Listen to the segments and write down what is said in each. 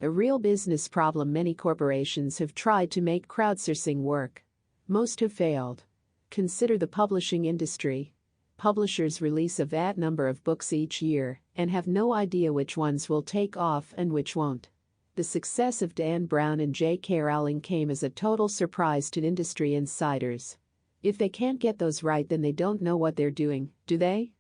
A real business problem many corporations have tried to make crowdsourcing work. Most have failed. Consider the publishing industry. Publishers release a vast number of books each year and have no idea which ones will take off and which won't. The success of Dan Brown and J.K. Rowling came as a total surprise to industry insiders. If they can't get those right, then they don't know what they're doing, do they?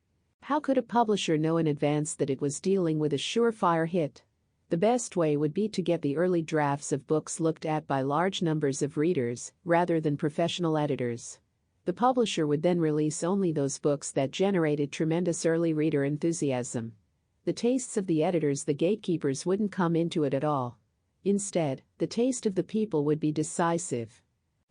How could a publisher know in advance that it was dealing with a surefire hit? The best way would be to get the early drafts of books looked at by large numbers of readers, rather than professional editors. The publisher would then release only those books that generated tremendous early reader enthusiasm. The tastes of the editors, the gatekeepers, wouldn't come into it at all. Instead, the taste of the people would be decisive.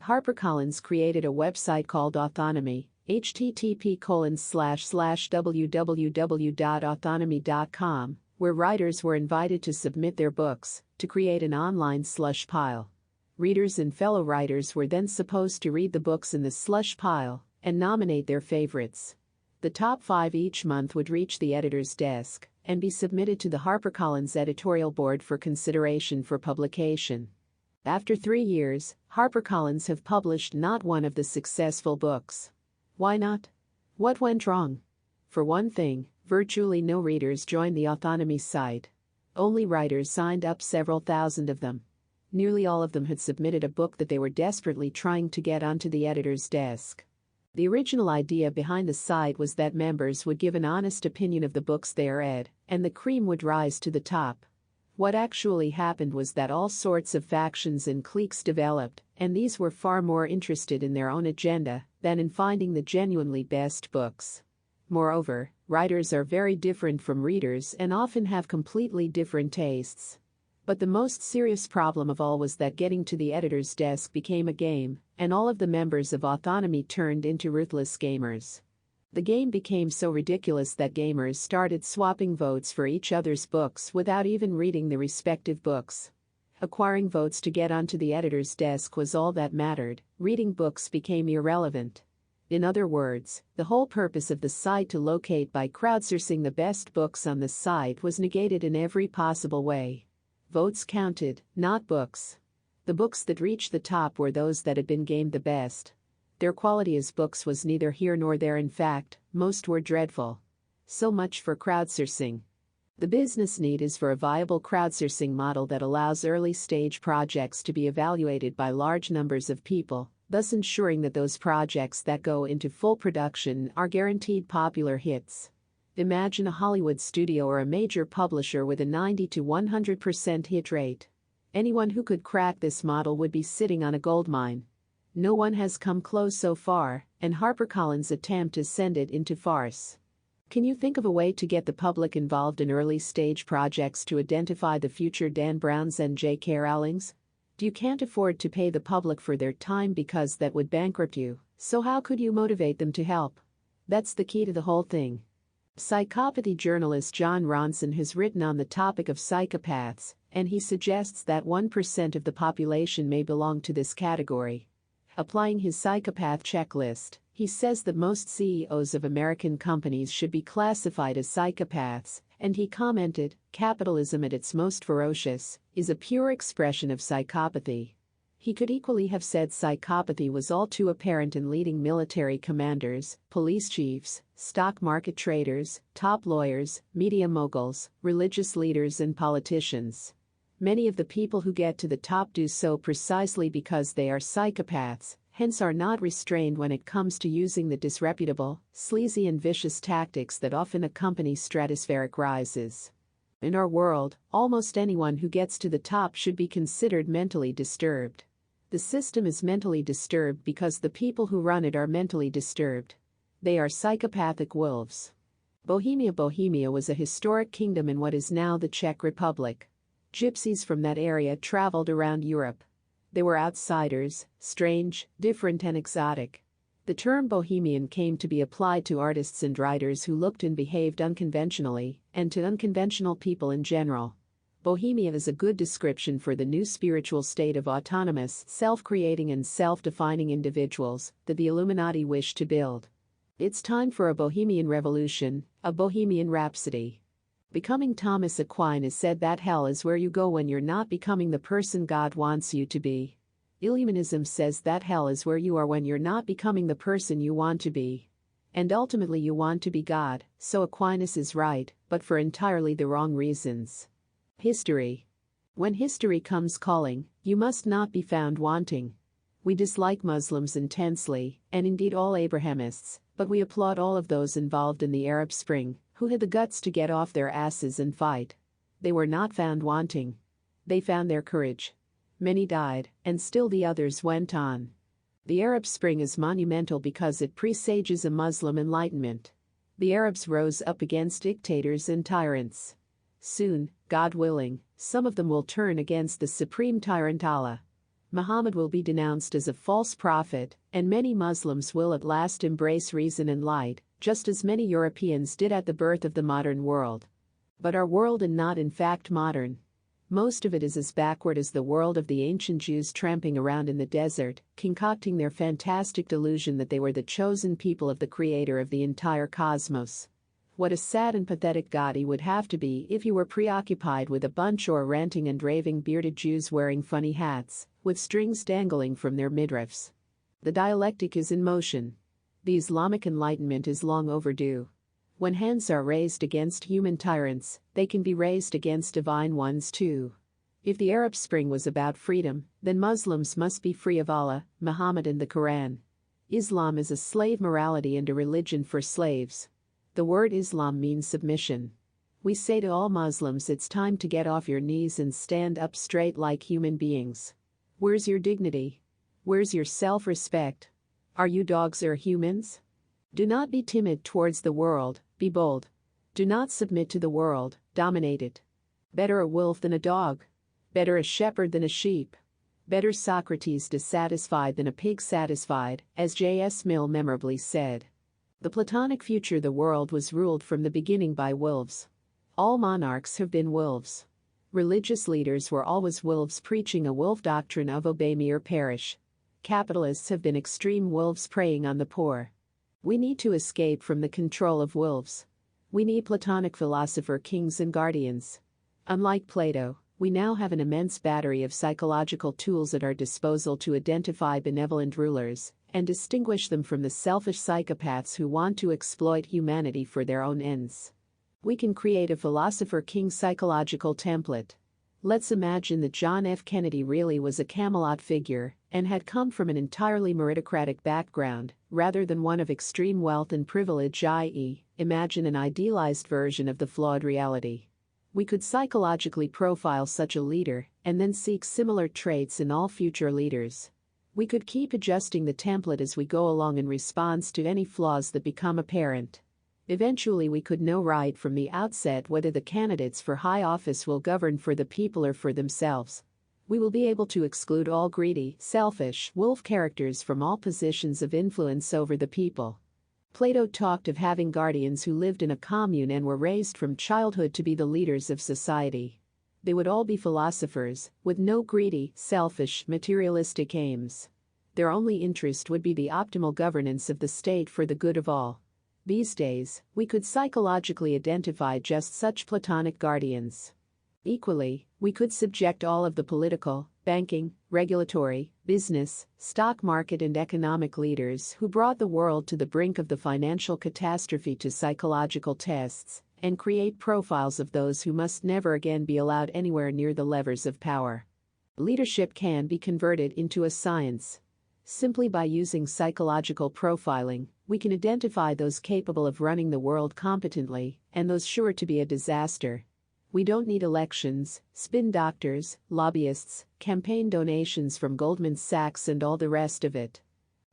HarperCollins created a website called Autonomy, http://www.autonomy.com, where writers were invited to submit their books, to create an online slush pile. Readers and fellow writers were then supposed to read the books in the slush pile and nominate their favorites. The top 5 each month would reach the editor's desk and be submitted to the HarperCollins editorial board for consideration for publication. After 3 years, HarperCollins have published not one of the successful books. Why not? What went wrong? For one thing, virtually no readers joined the Autonomy site. Only writers signed up, several thousand of them. Nearly all of them had submitted a book that they were desperately trying to get onto the editor's desk. The original idea behind the site was that members would give an honest opinion of the books they read, and the cream would rise to the top. What actually happened was that all sorts of factions and cliques developed, and these were far more interested in their own agenda than in finding the genuinely best books. Moreover, writers are very different from readers and often have completely different tastes. But the most serious problem of all was that getting to the editor's desk became a game, and all of the members of Autonomy turned into ruthless gamers. The game became so ridiculous that gamers started swapping votes for each other's books without even reading the respective books. Acquiring votes to get onto the editor's desk was all that mattered. Reading books became irrelevant. In other words, the whole purpose of the site to locate by crowdsourcing the best books on the site was negated in every possible way. Votes counted, not books. The books that reached the top were those that had been gamed the best. Their quality as books was neither here nor there. In fact, most were dreadful. So much for crowdsourcing. The business need is for a viable crowdsourcing model that allows early-stage projects to be evaluated by large numbers of people, thus ensuring that those projects that go into full production are guaranteed popular hits. Imagine a Hollywood studio or a major publisher with a 90 to 100% hit rate. Anyone who could crack this model would be sitting on a goldmine. No one has come close so far, and HarperCollins' attempt to send it into farce. Can you think of a way to get the public involved in early-stage projects to identify the future Dan Browns and J.K. Rowlings? You can't afford to pay the public for their time because that would bankrupt you, so how could you motivate them to help? That's the key to the whole thing. Psychopathy journalist Jon Ronson has written on the topic of psychopaths, and he suggests that 1% of the population may belong to this category. Applying his psychopath checklist, he says that most CEOs of American companies should be classified as psychopaths, and he commented, "Capitalism at its most ferocious is a pure expression of psychopathy." He could equally have said psychopathy was all too apparent in leading military commanders, police chiefs, stock market traders, top lawyers, media moguls, religious leaders, and politicians. Many of the people who get to the top do so precisely because they are psychopaths, hence are not restrained when it comes to using the disreputable, sleazy, and vicious tactics that often accompany stratospheric rises. In our world, almost anyone who gets to the top should be considered mentally disturbed. The system is mentally disturbed because the people who run it are mentally disturbed. They are psychopathic wolves. Bohemia was a historic kingdom in what is now the Czech Republic. Gypsies from that area traveled around Europe. They were outsiders, strange, different, and exotic. The term Bohemian came to be applied to artists and writers who looked and behaved unconventionally, and to unconventional people in general. Bohemia is a good description for the new spiritual state of autonomous, self-creating and self-defining individuals that the Illuminati wish to build. It's time for a Bohemian revolution, a Bohemian Rhapsody. Becoming Thomas Aquinas said that hell is where you go when you're not becoming the person God wants you to be. Illuminism says that hell is where you are when you're not becoming the person you want to be. And ultimately you want to be God, so Aquinas is right, but for entirely the wrong reasons. History. When history comes calling, you must not be found wanting. We dislike Muslims intensely, and indeed all Abrahamists, but we applaud all of those involved in the Arab Spring, who had the guts to get off their asses and fight. They were not found wanting. They found their courage. Many died, and still the others went on. The Arab Spring is monumental because it presages a Muslim enlightenment. The Arabs rose up against dictators and tyrants. Soon, God willing, some of them will turn against the supreme tyrant Allah. Muhammad will be denounced as a false prophet, and many Muslims will at last embrace reason and light, just as many Europeans did at the birth of the modern world. But our world is not in fact modern. Most of it is as backward as the world of the ancient Jews tramping around in the desert, concocting their fantastic delusion that they were the chosen people of the creator of the entire cosmos. What a sad and pathetic God he would have to be if you were preoccupied with a bunch of ranting and raving bearded Jews wearing funny hats, with strings dangling from their midriffs. The dialectic is in motion. The Islamic Enlightenment is long overdue. When hands are raised against human tyrants, they can be raised against divine ones too. If the Arab Spring was about freedom, then Muslims must be free of Allah, Muhammad and the Quran. Islam is a slave morality and a religion for slaves. The word Islam means submission. We say to all Muslims it's time to get off your knees and stand up straight like human beings. Where's your dignity? Where's your self-respect? Are you dogs or humans? Do not be timid towards the world, be bold. Do not submit to the world, dominate it. Better a wolf than a dog. Better a shepherd than a sheep. Better Socrates dissatisfied than a pig satisfied, as J.S. Mill memorably said. The Platonic future the world was ruled from the beginning by wolves. All monarchs have been wolves. Religious leaders were always wolves preaching a wolf doctrine of obey me or perish. Capitalists have been extreme wolves preying on the poor. We need to escape from the control of wolves. We need Platonic philosopher kings and guardians. Unlike Plato, we now have an immense battery of psychological tools at our disposal to identify benevolent rulers and distinguish them from the selfish psychopaths who want to exploit humanity for their own ends. We can create a philosopher king psychological template. Let's imagine that John F. Kennedy really was a Camelot figure and had come from an entirely meritocratic background, rather than one of extreme wealth and privilege, i.e., imagine an idealized version of the flawed reality. We could psychologically profile such a leader and then seek similar traits in all future leaders. We could keep adjusting the template as we go along in response to any flaws that become apparent. Eventually we could know right from the outset whether the candidates for high office will govern for the people or for themselves. We will be able to exclude all greedy, selfish, wolf characters from all positions of influence over the people. Plato talked of having guardians who lived in a commune and were raised from childhood to be the leaders of society. They would all be philosophers, with no greedy, selfish, materialistic aims. Their only interest would be the optimal governance of the state for the good of all. These days, we could psychologically identify just such Platonic guardians. Equally, we could subject all of the political, banking, regulatory, business, stock market and economic leaders who brought the world to the brink of the financial catastrophe to psychological tests, and create profiles of those who must never again be allowed anywhere near the levers of power. Leadership can be converted into a science. Simply by using psychological profiling, we can identify those capable of running the world competently and those sure to be a disaster. We don't need elections, spin doctors, lobbyists, campaign donations from Goldman Sachs and all the rest of it.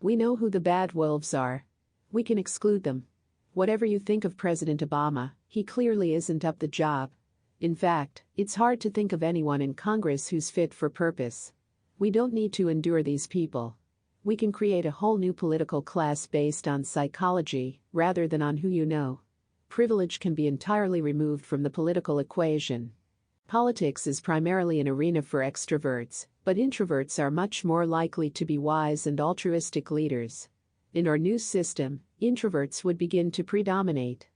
We know who the bad wolves are. We can exclude them. Whatever you think of President Obama, he clearly isn't up the job. In fact, it's hard to think of anyone in Congress who's fit for purpose. We don't need to endure these people. We can create a whole new political class based on psychology, rather than on who you know. Privilege can be entirely removed from the political equation. Politics is primarily an arena for extroverts, but introverts are much more likely to be wise and altruistic leaders. In our new system, introverts would begin to predominate.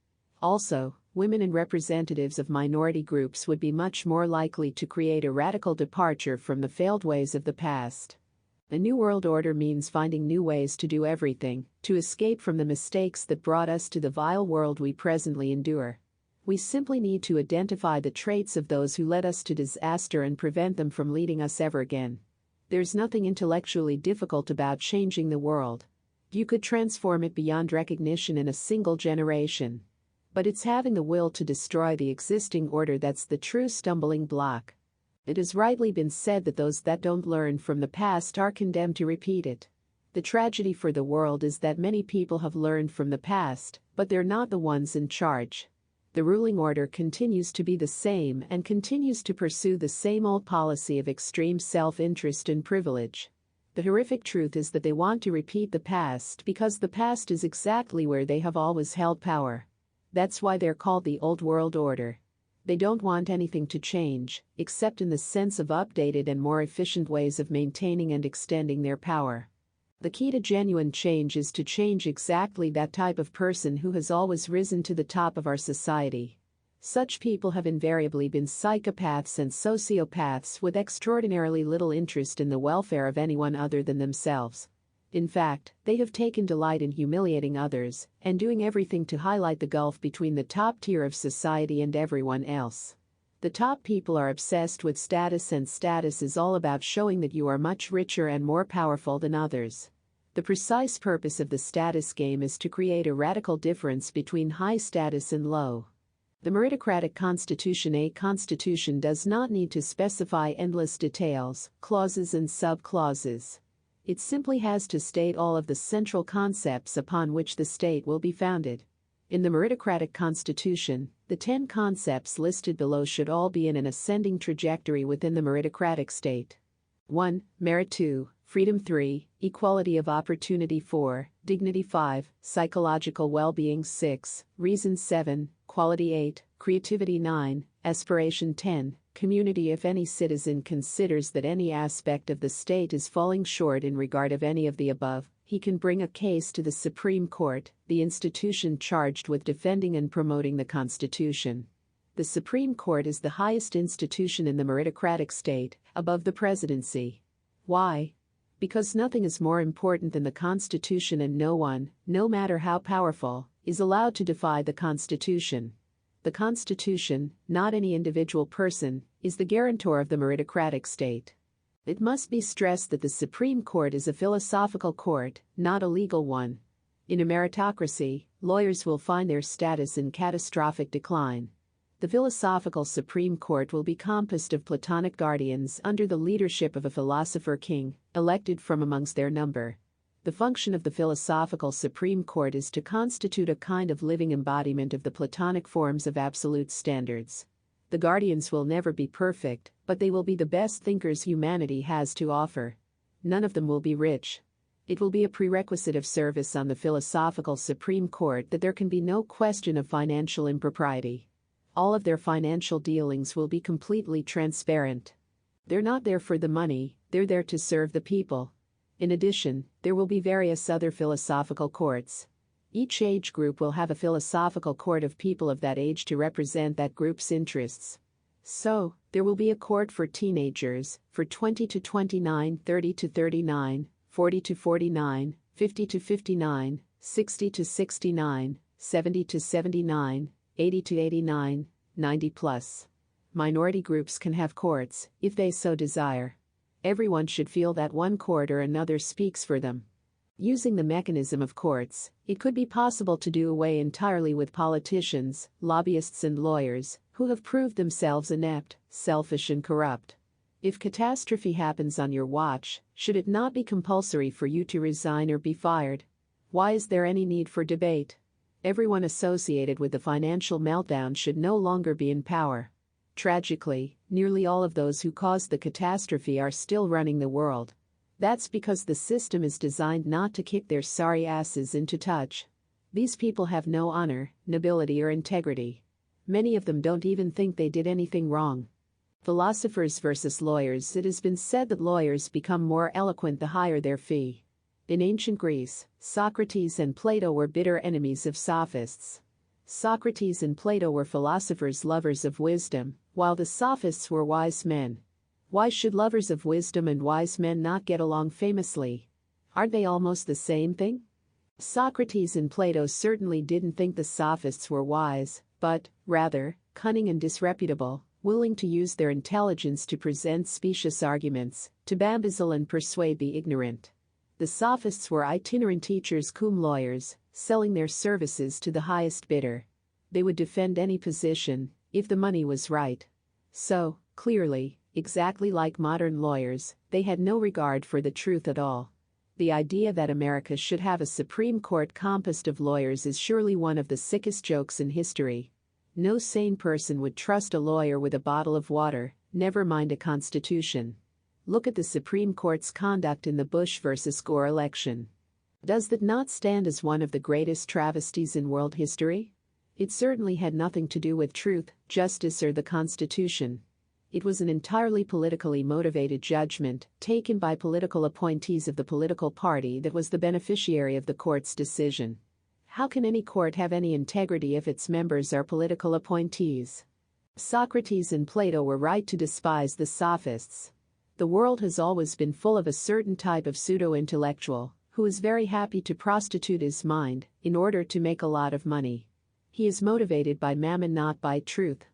Also, women and representatives of minority groups would be much more likely to create a radical departure from the failed ways of the past. A new world order means finding new ways to do everything, to escape from the mistakes that brought us to the vile world we presently endure. We simply need to identify the traits of those who led us to disaster and prevent them from leading us ever again. There's nothing intellectually difficult about changing the world. You could transform it beyond recognition in a single generation. But it's having the will to destroy the existing order that's the true stumbling block. It has rightly been said that those that don't learn from the past are condemned to repeat it. The tragedy for the world is that many people have learned from the past, but they're not the ones in charge. The ruling order continues to be the same and continues to pursue the same old policy of extreme self-interest and privilege. The horrific truth is that they want to repeat the past because the past is exactly where they have always held power. That's why they're called the Old World Order. They don't want anything to change, except in the sense of updated and more efficient ways of maintaining and extending their power. The key to genuine change is to change exactly that type of person who has always risen to the top of our society. Such people have invariably been psychopaths and sociopaths with extraordinarily little interest in the welfare of anyone other than themselves. In fact, they have taken delight in humiliating others and doing everything to highlight the gulf between the top tier of society and everyone else. The top people are obsessed with status, and status is all about showing that you are much richer and more powerful than others. The precise purpose of the status game is to create a radical difference between high status and low. The meritocratic constitution, a constitution, does not need to specify endless details, clauses and sub-clauses. It simply has to state all of the central concepts upon which the state will be founded. In the meritocratic constitution, the 10 concepts listed below should all be in an ascending trajectory within the meritocratic state. 1. Merit. 2. Freedom. 3. Equality of opportunity. 4. Dignity. 5. Psychological well-being. 6. Reason. 7. Quality. 8. Creativity. 9. Aspiration. 10. Community. If any citizen considers that any aspect of the state is falling short in regard of any of the above, he can bring a case to the Supreme Court, the institution charged with defending and promoting the Constitution. The Supreme Court is the highest institution in the meritocratic state, above the presidency. Why? Because nothing is more important than the Constitution, and no one, no matter how powerful, is allowed to defy the Constitution. The Constitution, not any individual person, is the guarantor of the meritocratic state. It must be stressed that the Supreme Court is a philosophical court, not a legal one. In a meritocracy, lawyers will find their status in catastrophic decline. The philosophical Supreme Court will be composed of Platonic guardians under the leadership of a philosopher king, elected from amongst their number. The function of the philosophical Supreme Court is to constitute a kind of living embodiment of the Platonic forms of absolute standards. The guardians will never be perfect, but they will be the best thinkers humanity has to offer. None of them will be rich. It will be a prerequisite of service on the philosophical Supreme Court that there can be no question of financial impropriety. All of their financial dealings will be completely transparent. They're not there for the money, they're there to serve the people. In addition, there will be various other philosophical courts. Each age group will have a philosophical court of people of that age to represent that group's interests. So, there will be a court for teenagers, for 20 to 29, 30 to 39, 40 to 49, 50 to 59, 60 to 69, 70 to 79, 80 to 89, 90 plus. Minority groups can have courts, if they so desire. Everyone should feel that one court or another speaks for them. Using the mechanism of courts, it could be possible to do away entirely with politicians, lobbyists and lawyers, who have proved themselves inept, selfish and corrupt. If catastrophe happens on your watch, should it not be compulsory for you to resign or be fired? Why is there any need for debate? Everyone associated with the financial meltdown should no longer be in power. Tragically, nearly all of those who caused the catastrophe are still running the world. That's because the system is designed not to kick their sorry asses into touch. These people have no honor, nobility or integrity. Many of them don't even think they did anything wrong. Philosophers versus lawyers. It has been said that lawyers become more eloquent the higher their fee. In ancient Greece, Socrates and Plato were bitter enemies of sophists. Socrates and Plato were philosophers lovers of wisdom, while the sophists were wise men. Why should lovers of wisdom and wise men not get along famously? Aren't they almost the same thing? Socrates and Plato certainly didn't think the sophists were wise, but, rather, cunning and disreputable, willing to use their intelligence to present specious arguments, to bamboozle and persuade the ignorant. The sophists were itinerant teachers cum lawyers, selling their services to the highest bidder. They would defend any position, if the money was right. So, clearly, exactly like modern lawyers, they had no regard for the truth at all. The idea that America should have a Supreme Court composed of lawyers is surely one of the sickest jokes in history. No sane person would trust a lawyer with a bottle of water, never mind a constitution. Look at the Supreme Court's conduct in the Bush versus Gore election. Does that not stand as one of the greatest travesties in world history? It certainly had nothing to do with truth, justice, or the Constitution. It was an entirely politically motivated judgment taken by political appointees of the political party that was the beneficiary of the court's decision. How can any court have any integrity if its members are political appointees? Socrates and Plato were right to despise the sophists. The world has always been full of a certain type of pseudo-intellectual who is very happy to prostitute his mind in order to make a lot of money. He is motivated by mammon, not by truth.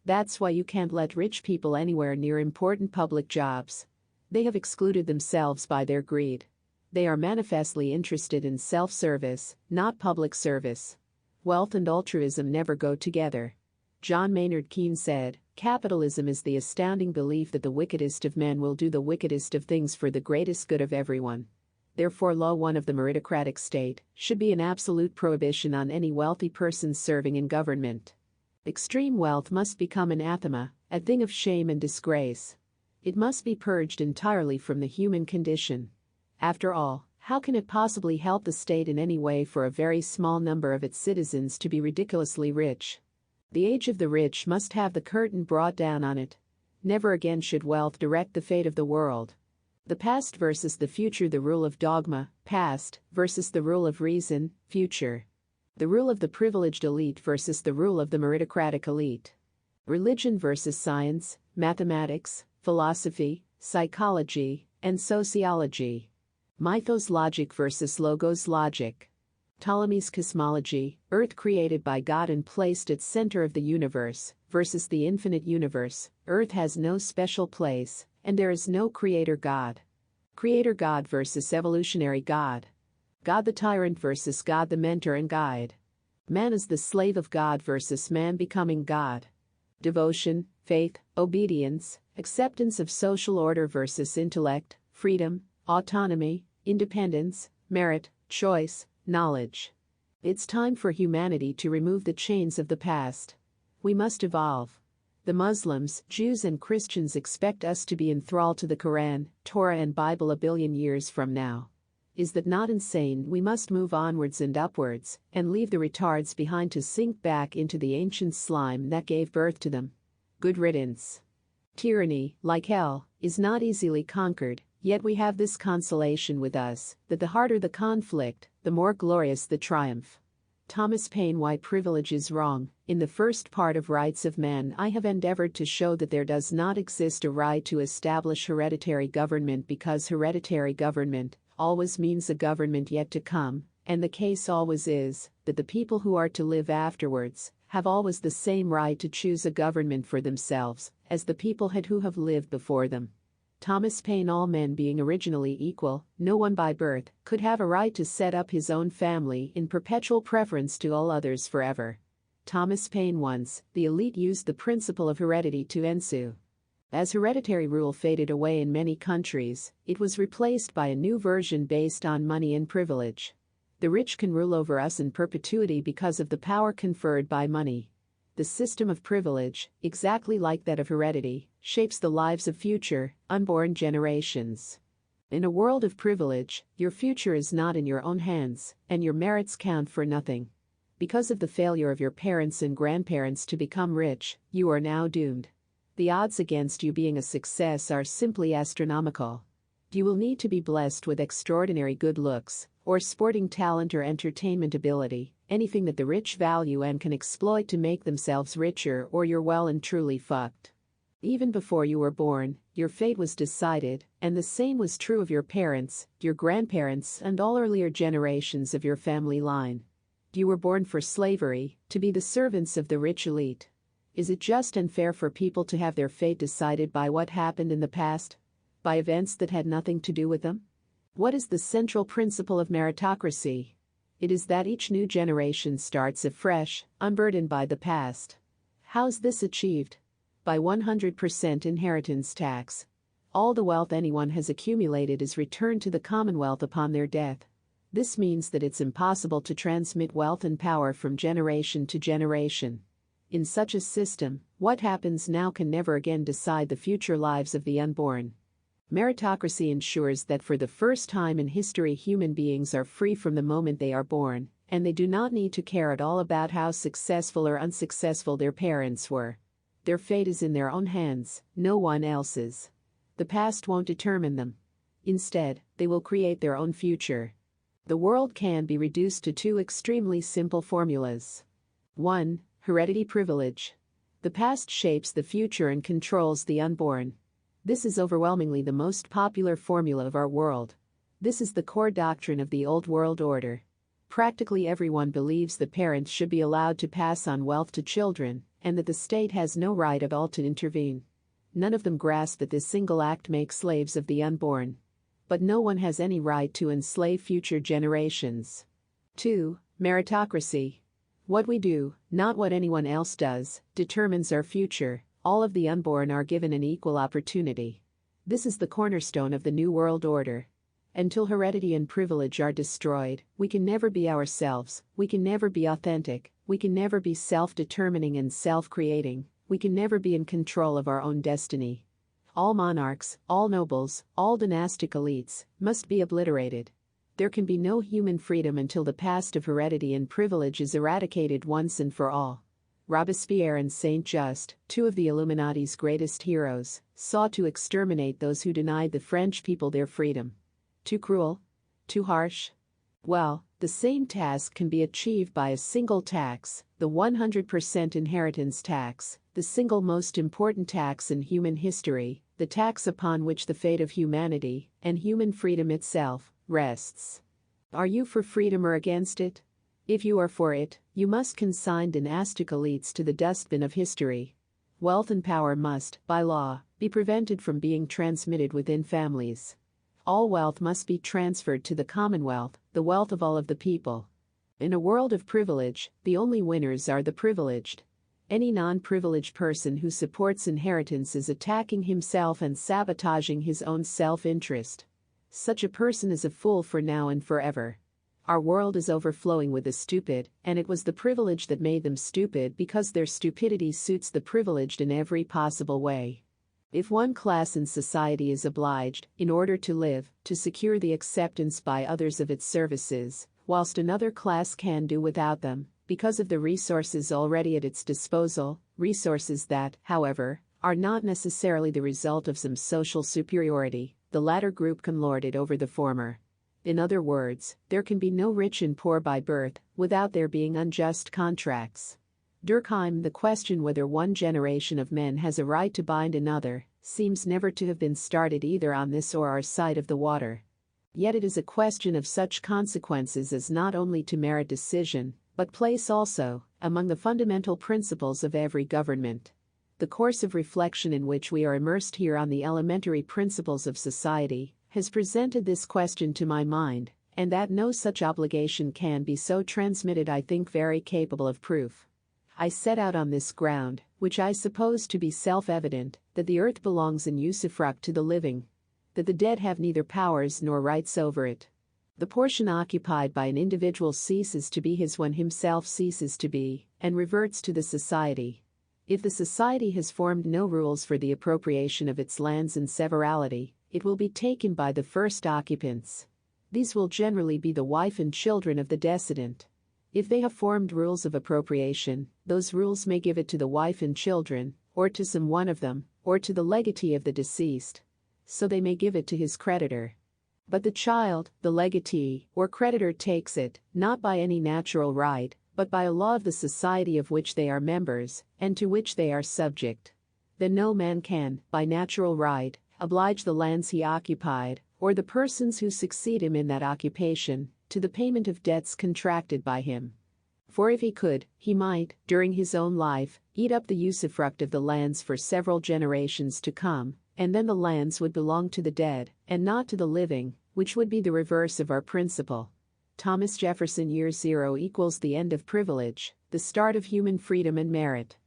That's why you can't let rich people anywhere near important public jobs. They have excluded themselves by their greed. They are manifestly interested in self-service, not public service. Wealth and altruism never go together. John Maynard Keynes said, "Capitalism is the astounding belief that the wickedest of men will do the wickedest of things for the greatest good of everyone." Therefore, Law 1 of the meritocratic state should be an absolute prohibition on any wealthy person serving in government. Extreme wealth must become anathema, a thing of shame and disgrace. It must be purged entirely from the human condition. After all, how can it possibly help the state in any way for a very small number of its citizens to be ridiculously rich? The age of the rich must have the curtain brought down on it. Never again should wealth direct the fate of the world. The past versus the future, the rule of dogma, past versus the rule of reason, future. The rule of the privileged elite versus the rule of the meritocratic elite. Religion versus science, mathematics, philosophy, psychology, and sociology. Mythos logic versus logos logic. Ptolemy's cosmology, Earth created by God and placed at center of the universe, versus the infinite universe. Earth has no special place, and there is no creator God. Creator God versus evolutionary God. God the tyrant versus God the mentor and guide. Man is the slave of God versus man becoming God. Devotion, faith, obedience, acceptance of social order versus intellect, freedom, autonomy, independence, merit, choice, knowledge. It's time for humanity to remove the chains of the past. We must evolve. The Muslims, Jews, and Christians expect us to be enthralled to the Quran, Torah, and Bible a billion years from now. Is that not insane? We must move onwards and upwards, and leave the retards behind to sink back into the ancient slime that gave birth to them. Good riddance. Tyranny, like hell, is not easily conquered, yet we have this consolation with us, that the harder the conflict, the more glorious the triumph. Thomas Paine. Why privilege is wrong. In the first part of Rights of Man, I have endeavored to show that there does not exist a right to establish hereditary government, because hereditary government always means a government yet to come, and the case always is that the people who are to live afterwards have always the same right to choose a government for themselves as the people had who have lived before them. Thomas Paine. All men being originally equal, no one by birth could have a right to set up his own family in perpetual preference to all others forever. Thomas Paine. Once, the elite used the principle of heredity to ensue. As hereditary rule faded away in many countries, it was replaced by a new version based on money and privilege. The rich can rule over us in perpetuity because of the power conferred by money. The system of privilege, exactly like that of heredity, shapes the lives of future, unborn generations. In a world of privilege, your future is not in your own hands, and your merits count for nothing. Because of the failure of your parents and grandparents to become rich, you are now doomed. The odds against you being a success are simply astronomical. You will need to be blessed with extraordinary good looks, or sporting talent or entertainment ability, anything that the rich value and can exploit to make themselves richer, or you're well and truly fucked. Even before you were born, your fate was decided, and the same was true of your parents, your grandparents, and all earlier generations of your family line. You were born for slavery, to be the servants of the rich elite. Is it just and fair for people to have their fate decided by what happened in the past? By events that had nothing to do with them? What is the central principle of meritocracy? It is that each new generation starts afresh, unburdened by the past. How is this achieved? By 100% inheritance tax. All the wealth anyone has accumulated is returned to the Commonwealth upon their death. This means that it's impossible to transmit wealth and power from generation to generation. In such a system, what happens now can never again decide the future lives of the unborn. Meritocracy ensures that for the first time in history human beings are free from the moment they are born, and they do not need to care at all about how successful or unsuccessful their parents were. Their fate is in their own hands, no one else's. The past won't determine them. Instead, they will create their own future. The world can be reduced to two extremely simple formulas. 1. Heredity privilege. The past shapes the future and controls the unborn. This is overwhelmingly the most popular formula of our world. This is the core doctrine of the old world order. Practically everyone believes that parents should be allowed to pass on wealth to children, and that the state has no right at all to intervene. None of them grasp that this single act makes slaves of the unborn. But no one has any right to enslave future generations. 2. Meritocracy. What we do, not what anyone else does, determines our future. All of the unborn are given an equal opportunity. This is the cornerstone of the New World Order. Until heredity and privilege are destroyed, we can never be ourselves, we can never be authentic, we can never be self-determining and self-creating, we can never be in control of our own destiny. All monarchs, all nobles, all dynastic elites must be obliterated. There can be no human freedom until the past of heredity and privilege is eradicated once and for all. Robespierre and Saint-Just, two of the Illuminati's greatest heroes, sought to exterminate those who denied the French people their freedom. Too cruel? Too harsh? Well, the same task can be achieved by a single tax, the 100% inheritance tax, the single most important tax in human history, the tax upon which the fate of humanity, and human freedom itself, rests. Are you for freedom or against it? If you are for it, you must consign dynastic elites to the dustbin of history. Wealth and power must, by law, be prevented from being transmitted within families. All wealth must be transferred to the Commonwealth, the wealth of all of the people. In a world of privilege, the only winners are the privileged. Any non-privileged person who supports inheritance is attacking himself and sabotaging his own self-interest. Such a person is a fool for now and forever. Our world is overflowing with the stupid, and it was the privileged that made them stupid because their stupidity suits the privileged in every possible way. If one class in society is obliged, in order to live, to secure the acceptance by others of its services, whilst another class can do without them, because of the resources already at its disposal, resources that, however, are not necessarily the result of some social superiority, the latter group can lord it over the former. In other words, there can be no rich and poor by birth, without there being unjust contracts. Durkheim, the question whether one generation of men has a right to bind another, seems never to have been started either on this or our side of the water. Yet it is a question of such consequences as not only to merit decision, but place also, among the fundamental principles of every government. The course of reflection in which we are immersed here on the elementary principles of society has presented this question to my mind, and that no such obligation can be so transmitted I think very capable of proof. I set out on this ground, which I suppose to be self-evident, that the earth belongs in usufruct to the living, that the dead have neither powers nor rights over it. The portion occupied by an individual ceases to be his when himself ceases to be, and reverts to the society. If the society has formed no rules for the appropriation of its lands and severalty, it will be taken by the first occupants. These will generally be the wife and children of the decedent. If they have formed rules of appropriation, those rules may give it to the wife and children, or to some one of them, or to the legatee of the deceased. So they may give it to his creditor. But the child, the legatee, or creditor takes it, not by any natural right, but by a law of the society of which they are members, and to which they are subject. Then no man can, by natural right, oblige the lands he occupied, or the persons who succeed him in that occupation, to the payment of debts contracted by him. For if he could, he might, during his own life, eat up the usufruct of the lands for several generations to come, and then the lands would belong to the dead, and not to the living, which would be the reverse of our principle. Thomas Jefferson. Year zero equals the end of privilege, the start of human freedom and merit.